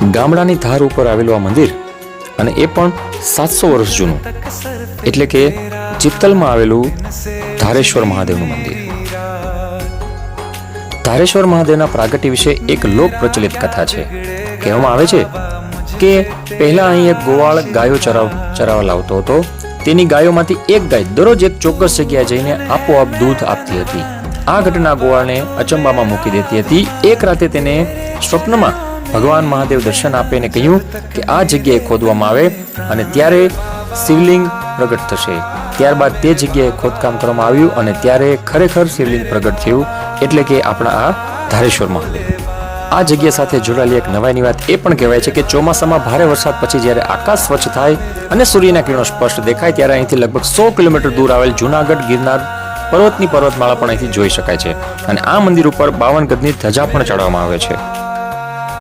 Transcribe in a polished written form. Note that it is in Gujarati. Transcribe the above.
ગામડાની ધાર ઉપર આવેલું આ મંદિર, અને એ પણ 700 વર્ષ જૂનું, એટલે કે ચિત્તલમાં આવેલું ધારેશ્વર મહાદેવનું મંદિર. ધારેશ્વર મહાદેવના પ્રાગટ્ય વિશે એક લોક પ્રચલિત કથા છે. કહેવામાં આવે છે કે પહેલા અહીં એક ગોવાળ ગાયો ચરાવવા લાવતો હતો. તેની ગાયોમાંથી એક ગાય દરરોજ એક ચોક્કસ જગ્યાએ જઈને આપોઆપ દૂધ આપતી હતી. આ ઘટના ગોવાળને અચંબામાં મૂકી દેતી હતી. એક રાતે તેને સ્વપ્નમાં ભગવાન મહાદેવ દર્શન આપીને કહ્યું કે આ જગ્યાએ ખોદવામાં આવે અને ત્યારે શિવલિંગ પ્રગટ થશે. ત્યારબાદ તે જગ્યાએ ખોદકામ કરવામાં આવ્યું અને ત્યારે ખરેખર શિવલિંગ પ્રગટ થયું, એટલે કે આપણા આ ધારેશ્વર મહાદેવ. આ જગ્યા સાથે જોડાયેલી એક નવાઈની વાત એ પણ કહેવાય છે કે ચોમાસામાં ભારે વરસાદ પછી જ્યારે આકાશ સ્વચ્છ થાય અને સૂર્યના કિરણો સ્પષ્ટ દેખાય ત્યારે અહીંથી લગભગ 100 કિલોમીટર દૂર આવેલ જૂનાગઢ ગિરનાર પર્વતની પર્વતમાળા પણ અહીંથી જોઈ શકાય છે. અને આ મંદિર ઉપર 52 ગજની ધજા પણ ચડાવવામાં આવે છે.